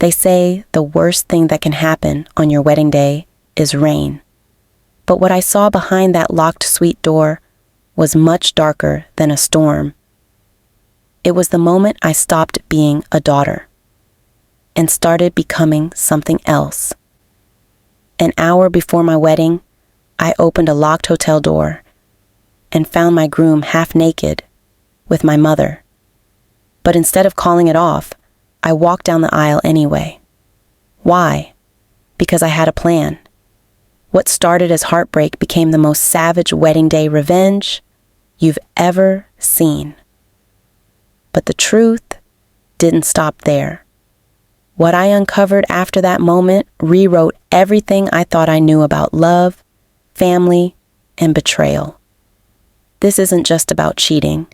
They say the worst thing that can happen on your wedding day is rain. But what I saw behind that locked suite door was much darker than a storm. It was the moment I stopped being a daughter and started becoming something else. An hour before my wedding, I opened a locked hotel door and found my groom half naked with my mother. But instead of calling it off, I walked down the aisle anyway. Why? Because I had a plan. What started as heartbreak became the most savage wedding day revenge you've ever seen. But the truth didn't stop there. What I uncovered after that moment rewrote everything I thought I knew about love, family, and betrayal. This isn't just about cheating.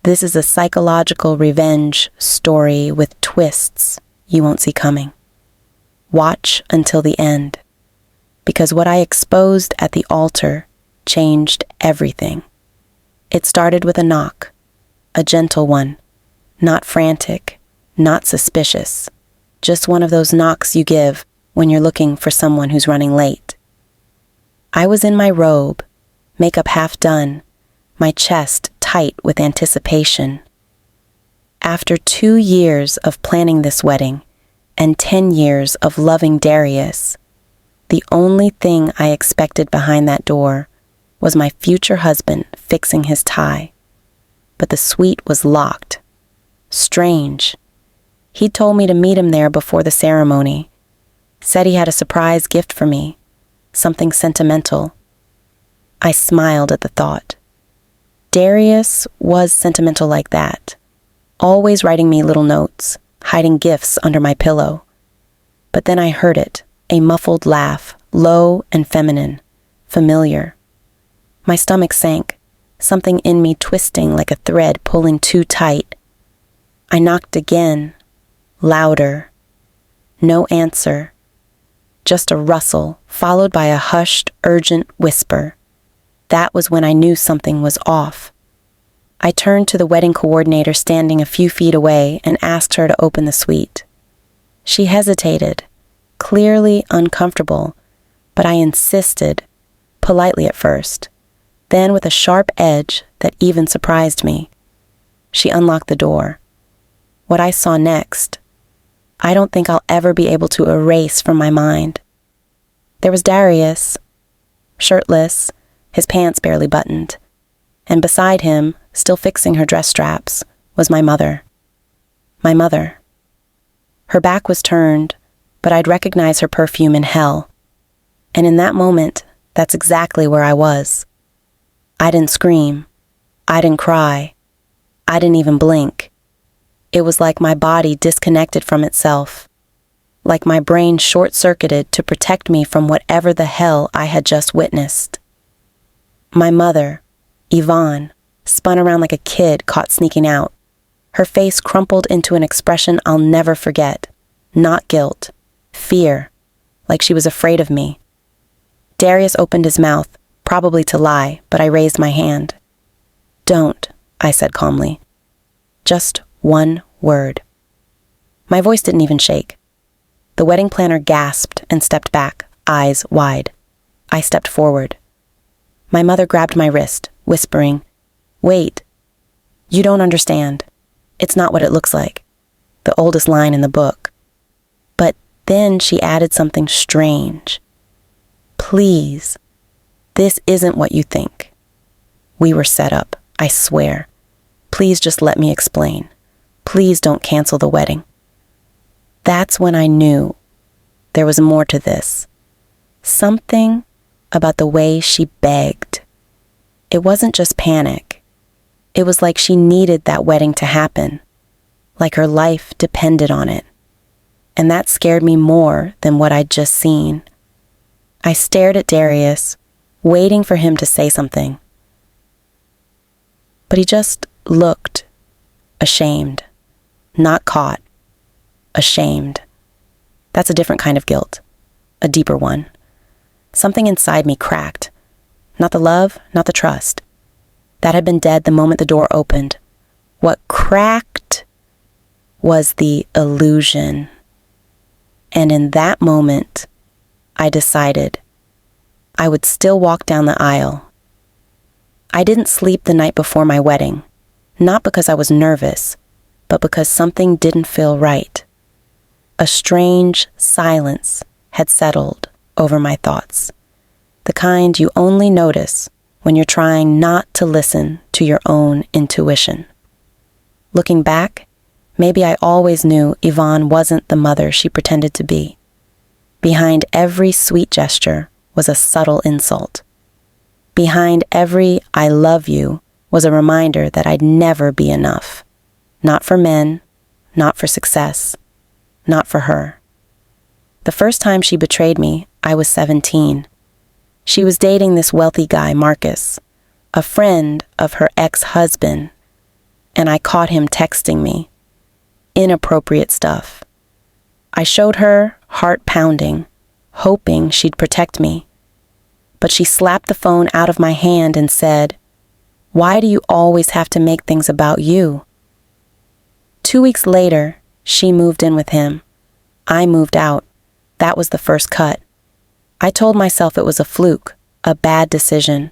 This is a psychological revenge story with twists you won't see coming. Watch until the end, because what I exposed at the altar changed everything. It started with a knock, a gentle one, not frantic, not suspicious, just one of those knocks you give when you're looking for someone who's running late. I was in my robe, makeup half done, my chest tight with anticipation. After 2 years of planning this wedding and 10 years of loving Darius, the only thing I expected behind that door was my future husband fixing his tie. But the suite was locked. Strange. He told me to meet him there before the ceremony. Said he had a surprise gift for me, something sentimental. I smiled at the thought. Darius was sentimental like that, always writing me little notes, hiding gifts under my pillow. But then I heard it, a muffled laugh, low and feminine, familiar. My stomach sank, something in me twisting like a thread pulling too tight. I knocked again, louder. No answer, just a rustle followed by a hushed, urgent whisper. That was when I knew something was off. I turned to the wedding coordinator standing a few feet away and asked her to open the suite. She hesitated, clearly uncomfortable, but I insisted, politely at first, then with a sharp edge that even surprised me. She unlocked the door. What I saw next, I don't think I'll ever be able to erase from my mind. There was Darius, shirtless, his pants barely buttoned, and beside him, still fixing her dress straps, was my mother. My mother. Her back was turned, but I'd recognize her perfume in hell. And in that moment, that's exactly where I was. I didn't scream. I didn't cry. I didn't even blink. It was like my body disconnected from itself, like my brain short-circuited to protect me from whatever the hell I had just witnessed. My mother, Yvonne, spun around like a kid caught sneaking out. Her face crumpled into an expression I'll never forget. Not guilt, fear, like she was afraid of me. Darius opened his mouth, probably to lie, but I raised my hand. "Don't," I said calmly. Just one word. My voice didn't even shake. The wedding planner gasped and stepped back, eyes wide. I stepped forward. My mother grabbed my wrist, whispering, "Wait, you don't understand. It's not what it looks like." The oldest line in the book. But then she added something strange. "Please, this isn't what you think. We were set up, I swear. Please just let me explain. Please don't cancel the wedding." That's when I knew there was more to this. Something about the way she begged. It wasn't just panic. It was like she needed that wedding to happen, like her life depended on it. And that scared me more than what I'd just seen. I stared at Darius, waiting for him to say something. But he just looked ashamed, not caught, ashamed. That's a different kind of guilt, a deeper one. Something inside me cracked. Not the love, not the trust. That had been dead the moment the door opened. What cracked was the illusion. And in that moment, I decided I would still walk down the aisle. I didn't sleep the night before my wedding, not because I was nervous, but because something didn't feel right. A strange silence had settled over my thoughts, the kind you only notice when you're trying not to listen to your own intuition. Looking back, maybe I always knew Yvonne wasn't the mother she pretended to be. Behind every sweet gesture was a subtle insult. Behind every "I love you" was a reminder that I'd never be enough. Not for men, not for success, not for her. The first time she betrayed me, I was 17. She was dating this wealthy guy, Marcus, a friend of her ex-husband, and I caught him texting me. Inappropriate stuff. I showed her, heart pounding, hoping she'd protect me. But she slapped the phone out of my hand and said, "Why do you always have to make things about you?" 2 weeks later, she moved in with him. I moved out. That was the first cut. I told myself it was a fluke, a bad decision.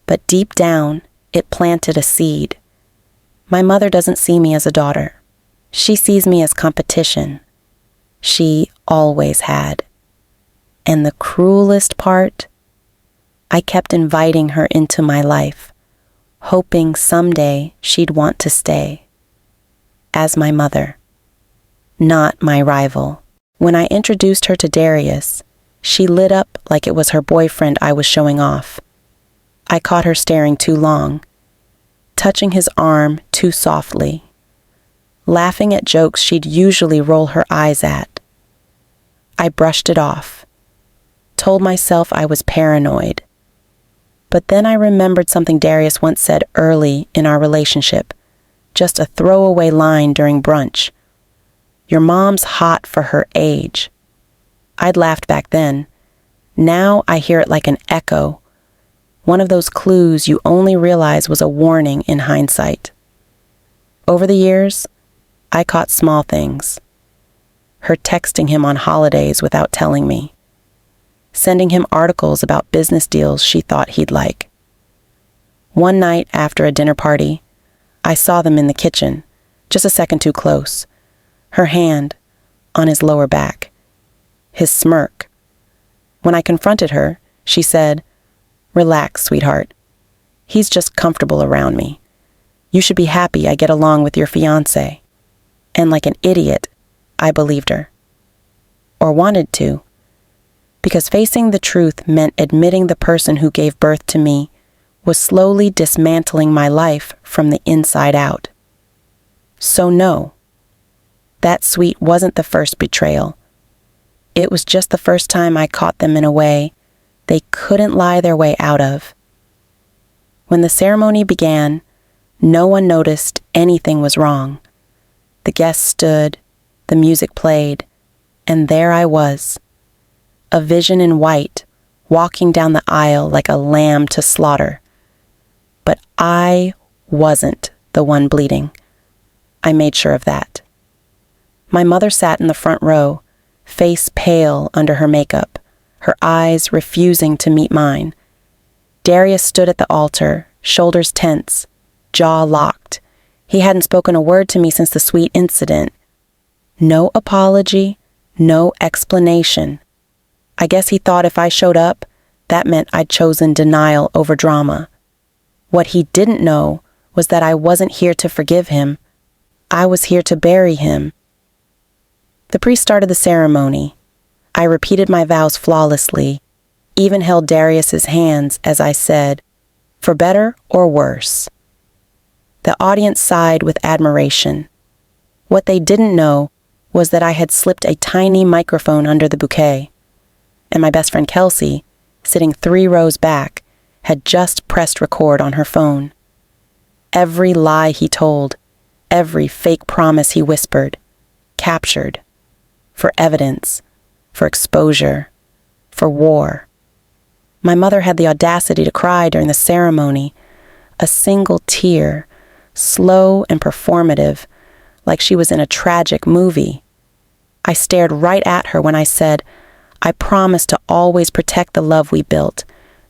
But deep down, it planted a seed. My mother doesn't see me as a daughter. She sees me as competition. She always had. And the cruelest part, I kept inviting her into my life, hoping someday she'd want to stay. As my mother, not my rival. When I introduced her to Darius, she lit up like it was her boyfriend I was showing off. I caught her staring too long, touching his arm too softly, laughing at jokes she'd usually roll her eyes at. I brushed it off, told myself I was paranoid. But then I remembered something Darius once said early in our relationship, just a throwaway line during brunch. "Your mom's hot for her age." I'd laughed back then. Now I hear it like an echo, one of those clues you only realize was a warning in hindsight. Over the years, I caught small things. Her texting him on holidays without telling me, sending him articles about business deals she thought he'd like. One night after a dinner party, I saw them in the kitchen, just a second too close. Her hand on his lower back, his smirk. When I confronted her, she said, "Relax, sweetheart. He's just comfortable around me. You should be happy I get along with your fiancé." And like an idiot, I believed her. Or wanted to. Because facing the truth meant admitting the person who gave birth to me was slowly dismantling my life from the inside out. So no, that suite wasn't the first betrayal. It was just the first time I caught them in a way they couldn't lie their way out of. When the ceremony began, no one noticed anything was wrong. The guests stood, the music played, and there I was, a vision in white, walking down the aisle like a lamb to slaughter. But I wasn't the one bleeding. I made sure of that. My mother sat in the front row, face pale under her makeup, her eyes refusing to meet mine. Darius stood at the altar, shoulders tense, jaw locked. He hadn't spoken a word to me since the sweet incident. No apology, no explanation. I guess he thought if I showed up, that meant I'd chosen denial over drama. What he didn't know was that I wasn't here to forgive him. I was here to bury him. The priest started the ceremony. I repeated my vows flawlessly, even held Darius's hands as I said, "For better or worse." The audience sighed with admiration. What they didn't know was that I had slipped a tiny microphone under the bouquet, and my best friend Kelsey, sitting 3 rows back, had just pressed record on her phone. Every lie he told, every fake promise he whispered, captured, for evidence, for exposure, for war. My mother had the audacity to cry during the ceremony, a single tear, slow and performative, like she was in a tragic movie. I stared right at her when I said, I promise to always protect the love we built,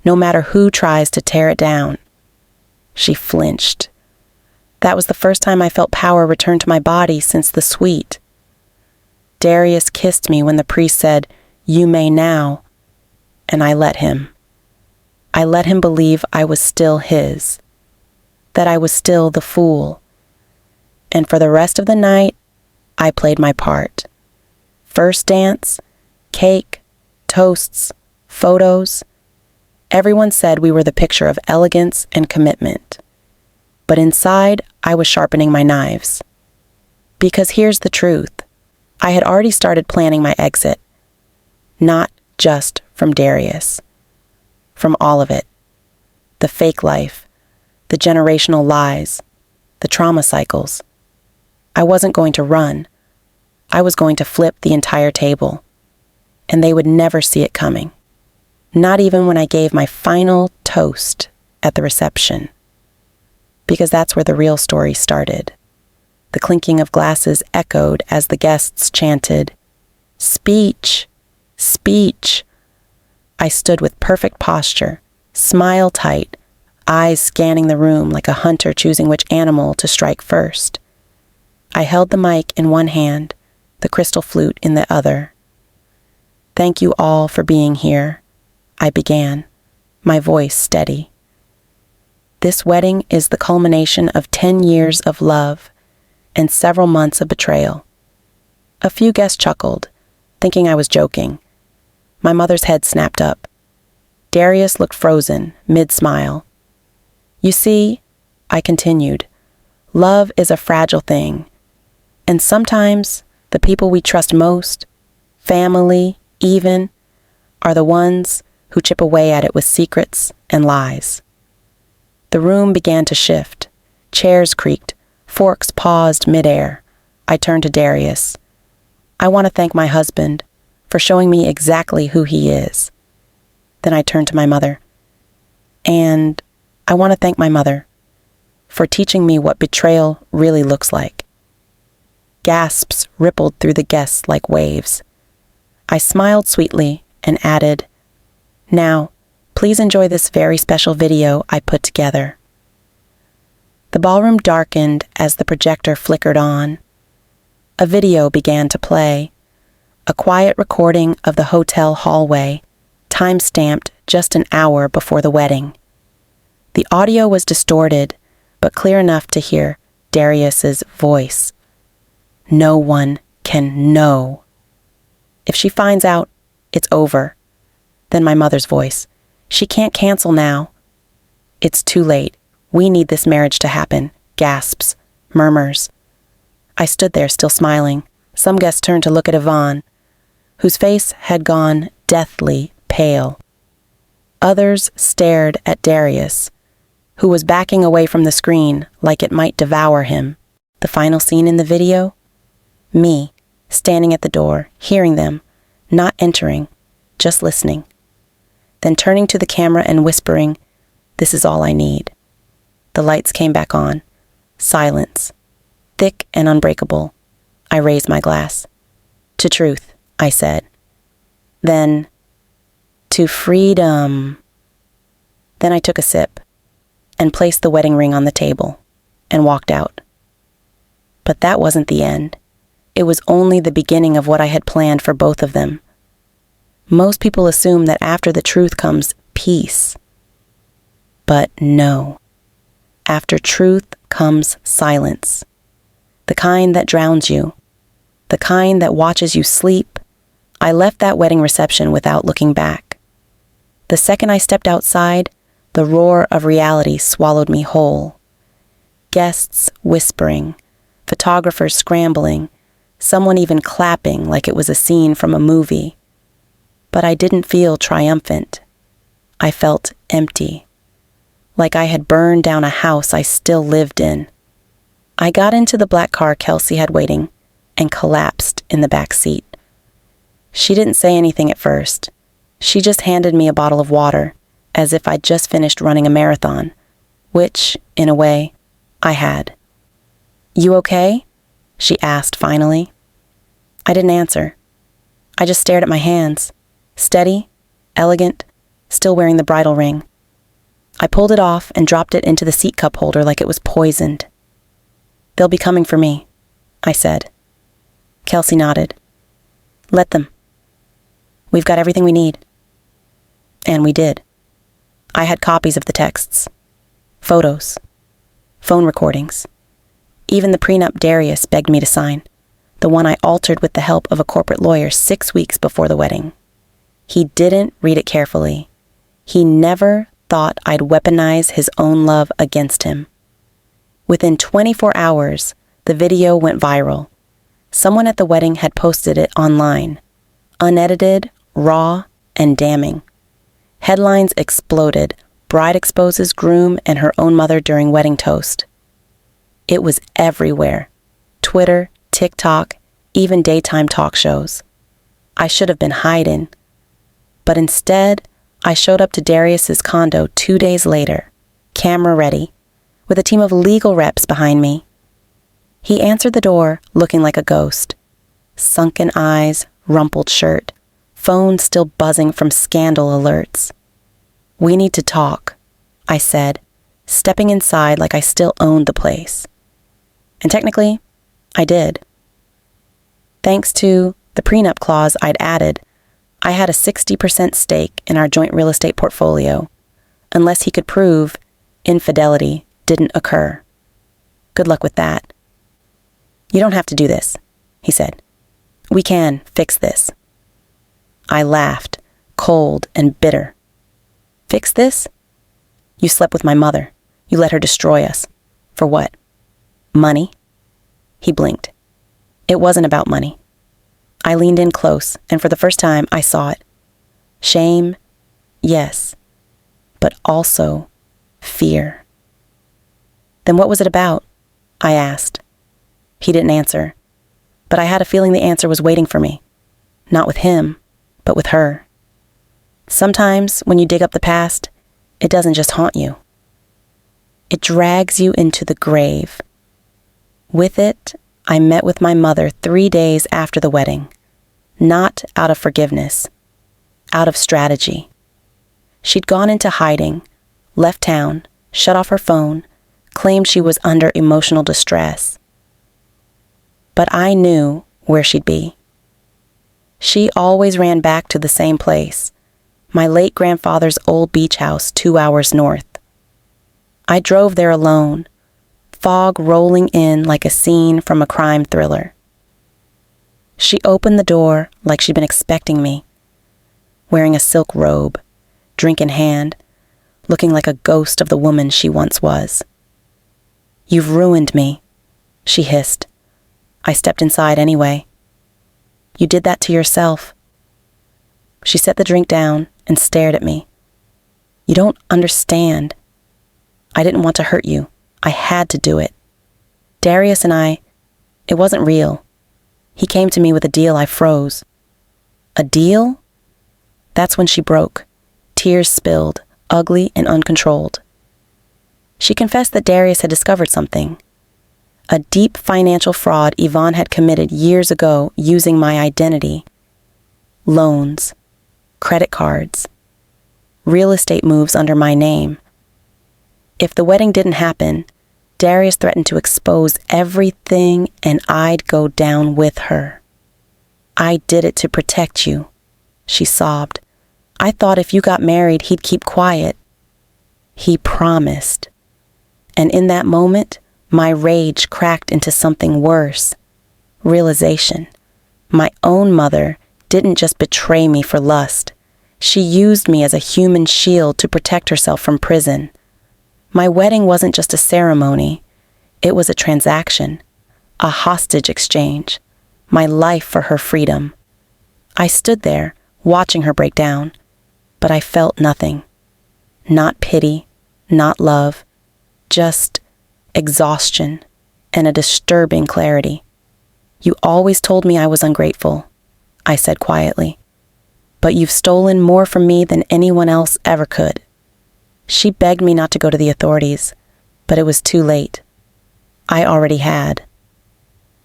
no matter who tries to tear it down. She flinched. That was the first time I felt power return to my body since the suite. Darius kissed me when the priest said, "You may now," and I let him. I let him believe I was still his, that I was still the fool. And for the rest of the night, I played my part. First dance, cake, toasts, photos. Everyone said we were the picture of elegance and commitment. But inside, I was sharpening my knives. Because here's the truth. I had already started planning my exit. Not just from Darius. From all of it. The fake life, the generational lies, the trauma cycles. I wasn't going to run. I was going to flip the entire table. And they would never see it coming. Not even when I gave my final toast at the reception. Because that's where the real story started. The clinking of glasses echoed as the guests chanted, "Speech! Speech!" I stood with perfect posture, smile tight, eyes scanning the room like a hunter choosing which animal to strike first. I held the mic in one hand, the crystal flute in the other. "Thank you all for being here," I began, my voice steady. This wedding is the culmination of 10 years of love and several months of betrayal. A few guests chuckled, thinking I was joking. My mother's head snapped up. Darius looked frozen, mid-smile. "You see," I continued, "love is a fragile thing. And sometimes the people we trust most, family, even, are the ones who chip away at it with secrets and lies." The room began to shift. Chairs creaked. Forks paused midair. I turned to Darius. "I want to thank my husband for showing me exactly who he is." Then I turned to my mother. "And I want to thank my mother for teaching me what betrayal really looks like." Gasps rippled through the guests like waves. I smiled sweetly and added, "Now, please enjoy this very special video I put together." The ballroom darkened as the projector flickered on. A video began to play, a quiet recording of the hotel hallway, time-stamped just an hour before the wedding. The audio was distorted, but clear enough to hear Darius's voice. "No one can know. If she finds out, it's over." Then my mother's voice. "She can't cancel now." "It's too late. We need this marriage to happen." Gasps, murmurs. I stood there still smiling. Some guests turned to look at Yvonne, whose face had gone deathly pale. Others stared at Darius, who was backing away from the screen like it might devour him. The final scene in the video? Me, standing at the door, hearing them, not entering, just listening. Then turning to the camera and whispering, "This is all I need." The lights came back on. Silence. Thick and unbreakable. I raised my glass. "To truth," I said. Then, "To freedom." Then I took a sip and placed the wedding ring on the table and walked out. But that wasn't the end. It was only the beginning of what I had planned for both of them. Most people assume that after the truth comes peace. But no. After truth comes silence. The kind that drowns you. The kind that watches you sleep. I left that wedding reception without looking back. The second I stepped outside, the roar of reality swallowed me whole. Guests whispering, photographers scrambling, someone even clapping like it was a scene from a movie. But I didn't feel triumphant. I felt empty, like I had burned down a house I still lived in. I got into the black car Kelsey had waiting and collapsed in the back seat. She didn't say anything at first. She just handed me a bottle of water, as if I'd just finished running a marathon, which, in a way, I had. "You okay?" she asked finally. I didn't answer. I just stared at my hands. Steady, elegant, still wearing the bridal ring. I pulled it off and dropped it into the seat cup holder like it was poisoned. "They'll be coming for me," I said. Kelsey nodded. "Let them. We've got everything we need." And we did. I had copies of the texts, photos, phone recordings. Even the prenup Darius begged me to sign, the one I altered with the help of a corporate lawyer 6 weeks before the wedding. He didn't read it carefully. He never thought I'd weaponize his own love against him. Within 24 hours, the video went viral. Someone at the wedding had posted it online, unedited, raw, and damning. Headlines exploded. Bride exposes groom and her own mother during wedding toast. It was everywhere. Twitter, TikTok, even daytime talk shows. I should have been hiding. But instead, I showed up to Darius's condo 2 days later, camera ready, with a team of legal reps behind me. He answered the door looking like a ghost. Sunken eyes, rumpled shirt, phone still buzzing from scandal alerts. "We need to talk," I said, stepping inside like I still owned the place. And technically, I did. Thanks to the prenup clause I'd added, I had a 60% stake in our joint real estate portfolio, unless he could prove infidelity didn't occur. Good luck with that. "You don't have to do this," he said. "We can fix this." I laughed, cold and bitter. "Fix this? You slept with my mother. You let her destroy us. For what? Money?" He blinked. It wasn't about money. I leaned in close, and for the first time, I saw it. Shame, yes, but also fear. "Then what was it about?" I asked. He didn't answer, but I had a feeling the answer was waiting for me. Not with him, but with her. Sometimes, when you dig up the past, it doesn't just haunt you. It drags you into the grave. With it, I met with my mother 3 days after the wedding, not out of forgiveness, out of strategy. She'd gone into hiding, left town, shut off her phone, claimed she was under emotional distress. But I knew where she'd be. She always ran back to the same place, my late grandfather's old beach house 2 hours north. I drove there alone, fog rolling in like a scene from a crime thriller. She opened the door like she'd been expecting me, wearing a silk robe, drink in hand, looking like a ghost of the woman she once was. "You've ruined me," she hissed. I stepped inside anyway. "You did that to yourself." She set the drink down and stared at me. "You don't understand. I didn't want to hurt you. I had to do it. Darius and I, it wasn't real. He came to me with a deal I froze." "A deal?" That's when she broke. Tears spilled, ugly and uncontrolled. She confessed that Darius had discovered something. A deep financial fraud Yvonne had committed years ago using my identity. Loans, credit cards, real estate moves under my name. If the wedding didn't happen, Darius threatened to expose everything and I'd go down with her. "I did it to protect you," she sobbed. "I thought if you got married, he'd keep quiet." He promised. And in that moment, my rage cracked into something worse. Realization. My own mother didn't just betray me for lust. She used me as a human shield to protect herself from prison. My wedding wasn't just a ceremony. It was a transaction, a hostage exchange, my life for her freedom. I stood there, watching her break down, but I felt nothing. Not pity, not love, just exhaustion and a disturbing clarity. "You always told me I was ungrateful," I said quietly, "but you've stolen more from me than anyone else ever could." She begged me not to go to the authorities, but it was too late. I already had.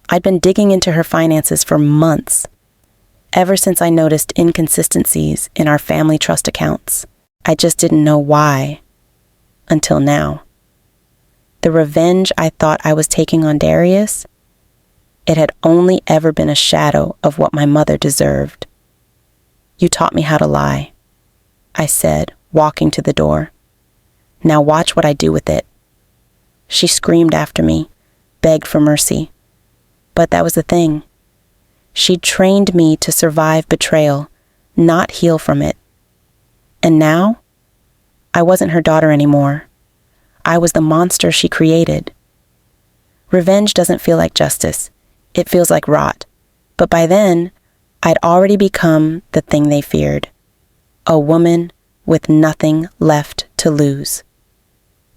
I'd been digging into her finances for months, ever since I noticed inconsistencies in our family trust accounts. I just didn't know why, until now. The revenge I thought I was taking on Darius, it had only ever been a shadow of what my mother deserved. "You taught me how to lie," I said, walking to the door. "Now watch what I do with it." She screamed after me, begged for mercy. But that was the thing. She'd trained me to survive betrayal, not heal from it. And now, I wasn't her daughter anymore. I was the monster she created. Revenge doesn't feel like justice. It feels like rot. But by then, I'd already become the thing they feared. A woman with nothing left to lose.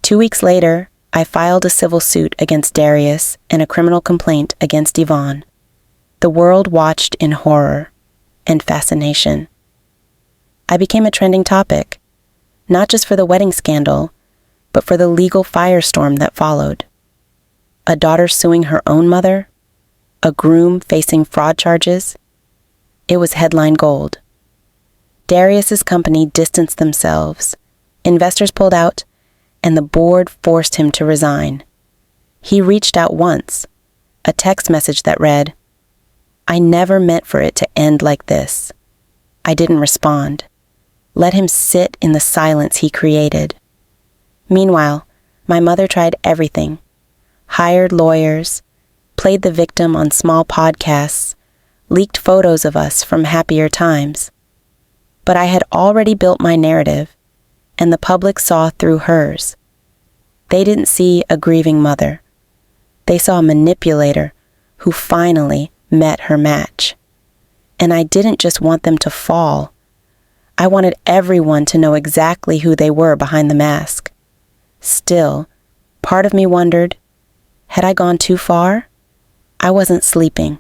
2 weeks later, I filed a civil suit against Darius and a criminal complaint against Yvonne. The world watched in horror and fascination. I became a trending topic, not just for the wedding scandal, but for the legal firestorm that followed. A daughter suing her own mother, a groom facing fraud charges. It was headline gold. Darius's company distanced themselves, investors pulled out, and the board forced him to resign. He reached out once, a text message that read, "I never meant for it to end like this." I didn't respond. Let him sit in the silence he created. Meanwhile, my mother tried everything, hired lawyers, played the victim on small podcasts, leaked photos of us from happier times. But I had already built my narrative, and the public saw through hers. They didn't see a grieving mother. They saw a manipulator who finally met her match. And I didn't just want them to fall. I wanted everyone to know exactly who they were behind the mask. Still, part of me wondered, had I gone too far? I wasn't sleeping.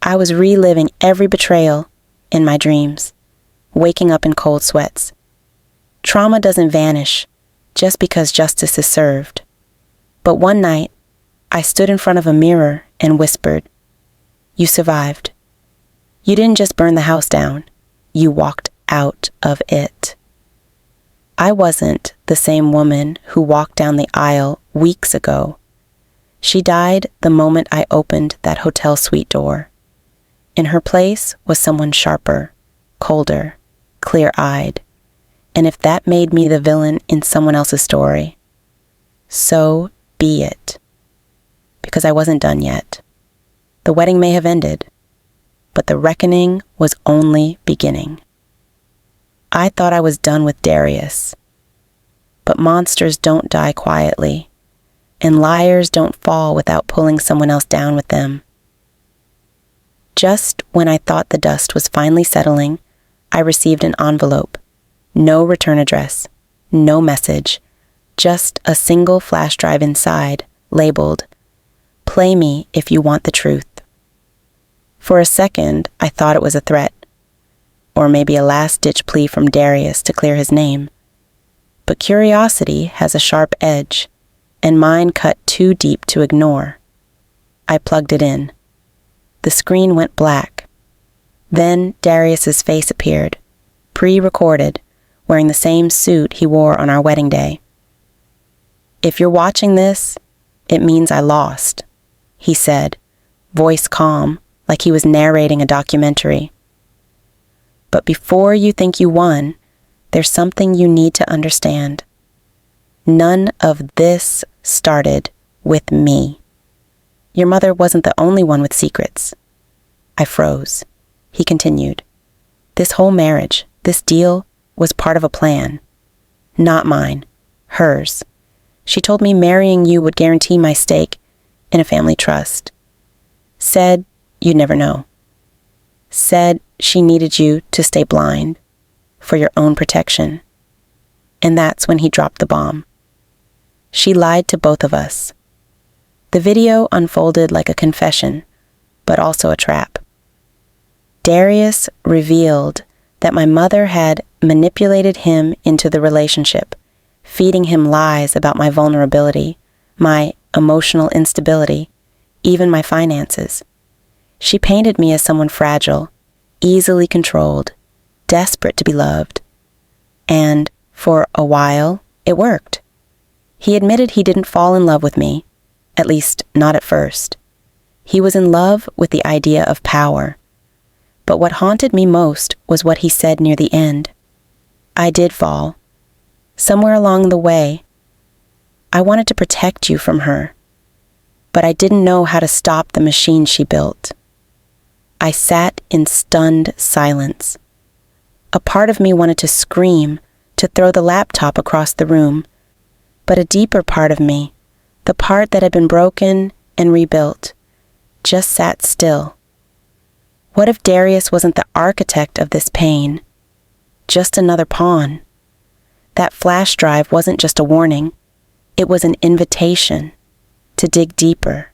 I was reliving every betrayal in my dreams, waking up in cold sweats. Trauma doesn't vanish just because justice is served. But one night, I stood in front of a mirror and whispered, "You survived. You didn't just burn the house down. You walked out of it." I wasn't the same woman who walked down the aisle weeks ago. She died the moment I opened that hotel suite door. In her place was someone sharper, colder, clear-eyed. And if that made me the villain in someone else's story, so be it. Because I wasn't done yet. The wedding may have ended, but the reckoning was only beginning. I thought I was done with Darius. But monsters don't die quietly, and liars don't fall without pulling someone else down with them. Just when I thought the dust was finally settling, I received an envelope. No return address, no message, just a single flash drive inside, labeled, "Play me if you want the truth." For a second, I thought it was a threat, or maybe a last-ditch plea from Darius to clear his name. But curiosity has a sharp edge, and mine cut too deep to ignore. I plugged it in. The screen went black. Then Darius's face appeared, pre-recorded, wearing the same suit he wore on our wedding day. "If you're watching this, it means I lost," he said, voice calm, like he was narrating a documentary. "But before you think you won, there's something you need to understand. None of this started with me. Your mother wasn't the only one with secrets." I froze. He continued, "This whole marriage, this deal, was part of a plan. Not mine, hers. She told me marrying you would guarantee my stake in a family trust. Said you'd never know. Said she needed you to stay blind for your own protection. And that's when he dropped the bomb. She lied to both of us. The video unfolded like a confession, but also a trap. Darius revealed that my mother had manipulated him into the relationship, feeding him lies about my vulnerability, my emotional instability, even my finances. She painted me as someone fragile, easily controlled, desperate to be loved. And, for a while, it worked. He admitted he didn't fall in love with me, at least not at first. He was in love with the idea of power. But what haunted me most was what he said near the end. I did fall. Somewhere along the way, I wanted to protect you from her, but I didn't know how to stop the machine she built. I sat in stunned silence. A part of me wanted to scream, to throw the laptop across the room, but a deeper part of me, the part that had been broken and rebuilt, just sat still. What if Darius wasn't the architect of this pain, just another pawn? That flash drive wasn't just a warning, it was an invitation to dig deeper,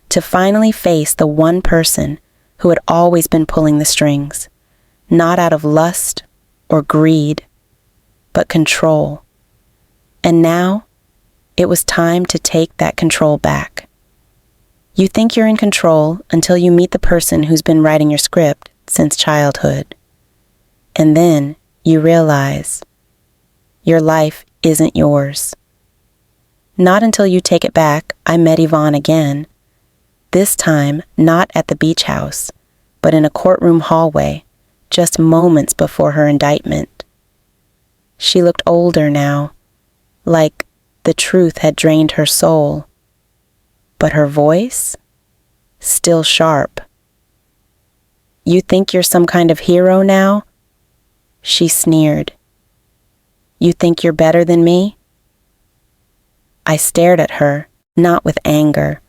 to finally face the one person who had always been pulling the strings, not out of lust or greed, but control. And now, it was time to take that control back. You think you're in control until you meet the person who's been writing your script since childhood. And then you realize your life isn't yours. Not until you take it back, I met Yvonne again. This time, not at the beach house, but in a courtroom hallway, just moments before her indictment. She looked older now, like the truth had drained her soul. But her voice? Still sharp. You think you're some kind of hero now? She sneered. You think you're better than me? I stared at her, not with anger,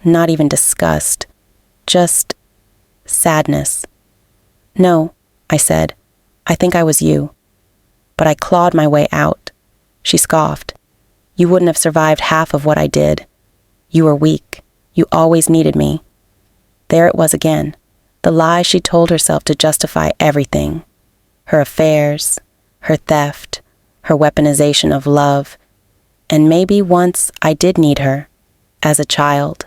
not even disgust, just sadness. No, I said, I think I was you. But I clawed my way out. She scoffed. You wouldn't have survived half of what I did. You were weak. You always needed me. There it was again, the lie she told herself to justify everything. Her affairs, her theft, her weaponization of love. And maybe once I did need her, as a child,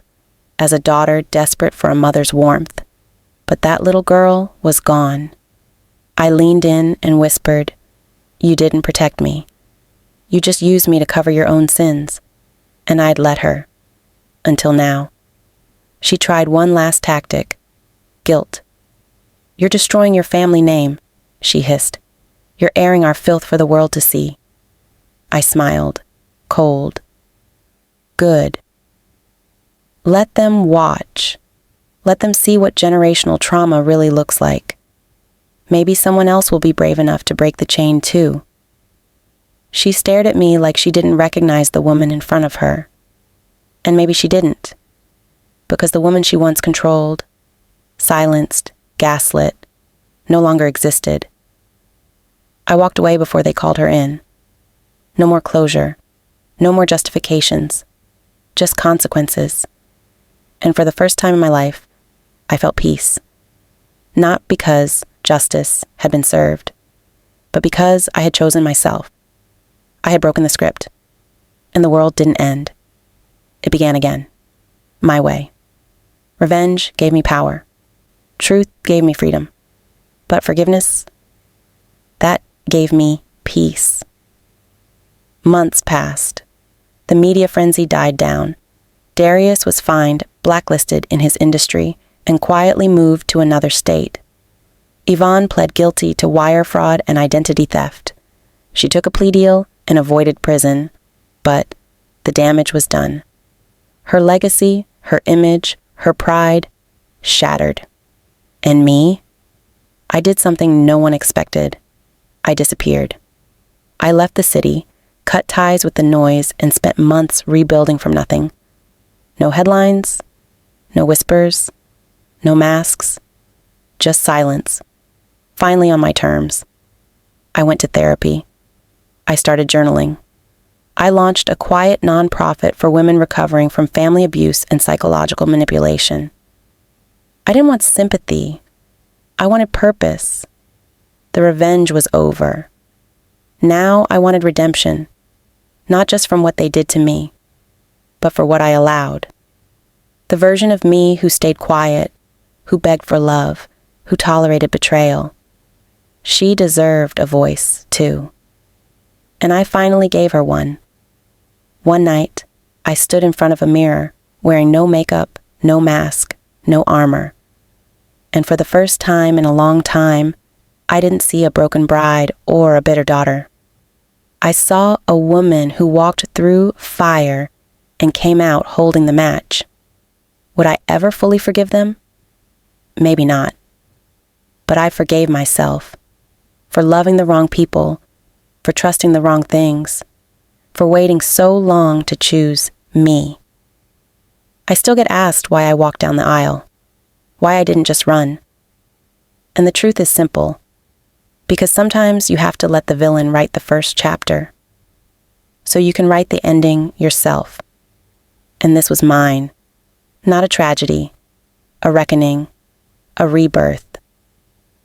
as a daughter desperate for a mother's warmth. But that little girl was gone. I leaned in and whispered, You didn't protect me. You just used me to cover your own sins. And I'd let her. Until now. She tried one last tactic. Guilt. You're destroying your family name, she hissed. You're airing our filth for the world to see. I smiled. Cold. Good. Let them watch. Let them see what generational trauma really looks like. Maybe someone else will be brave enough to break the chain too. She stared at me like she didn't recognize the woman in front of her. And maybe she didn't. Because the woman she once controlled, silenced, gaslit, no longer existed. I walked away before they called her in. No more closure. No more justifications. Just consequences. And for the first time in my life, I felt peace. Not because justice had been served, but because I had chosen myself. I had broken the script, and the world didn't end. It began again. My way. Revenge gave me power. Truth gave me freedom. But forgiveness, that gave me peace. Months passed. The media frenzy died down. Darius was fined, blacklisted in his industry, and quietly moved to another state. Yvonne pled guilty to wire fraud and identity theft. She took a plea deal and avoided prison, but the damage was done. Her legacy, her image, her pride, shattered. And me? I did something no one expected. I disappeared. I left the city, cut ties with the noise, and spent months rebuilding from nothing. No headlines, no whispers, no masks, just silence. Finally on my terms. I went to therapy. I started journaling. I launched a quiet nonprofit for women recovering from family abuse and psychological manipulation. I didn't want sympathy. I wanted purpose. The revenge was over. Now I wanted redemption, not just from what they did to me, but for what I allowed. The version of me who stayed quiet, who begged for love, who tolerated betrayal. She deserved a voice, too. And I finally gave her one. One night, I stood in front of a mirror, wearing no makeup, no mask, no armor. And for the first time in a long time, I didn't see a broken bride or a bitter daughter. I saw a woman who walked through fire and came out holding the match. Would I ever fully forgive them? Maybe not. But I forgave myself for loving the wrong people, for trusting the wrong things, for waiting so long to choose me. I still get asked why I walked down the aisle, why I didn't just run. And the truth is simple, because sometimes you have to let the villain write the first chapter, so you can write the ending yourself. And this was mine, not a tragedy, a reckoning, a rebirth.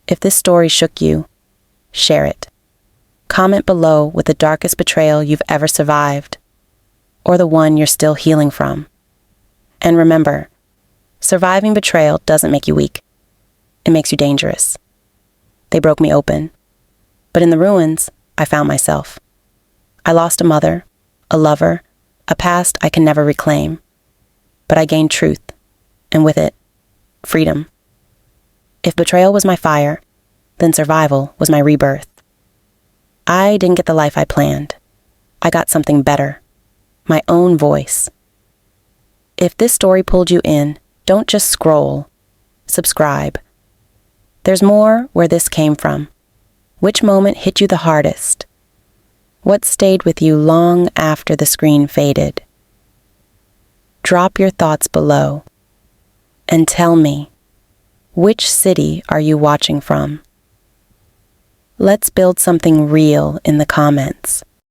If this story shook you, share it. Comment below with the darkest betrayal you've ever survived, or the one you're still healing from. And remember, surviving betrayal doesn't make you weak. It makes you dangerous. They broke me open, but in the ruins, I found myself. I lost a mother, a lover, a past I can never reclaim. But I gained truth, and with it, freedom. If betrayal was my fire, then survival was my rebirth. I didn't get the life I planned. I got something better, my own voice. If this story pulled you in, don't just scroll. Subscribe. There's more where this came from. Which moment hit you the hardest? What stayed with you long after the screen faded? Drop your thoughts below and tell me, which city are you watching from? Let's build something real in the comments.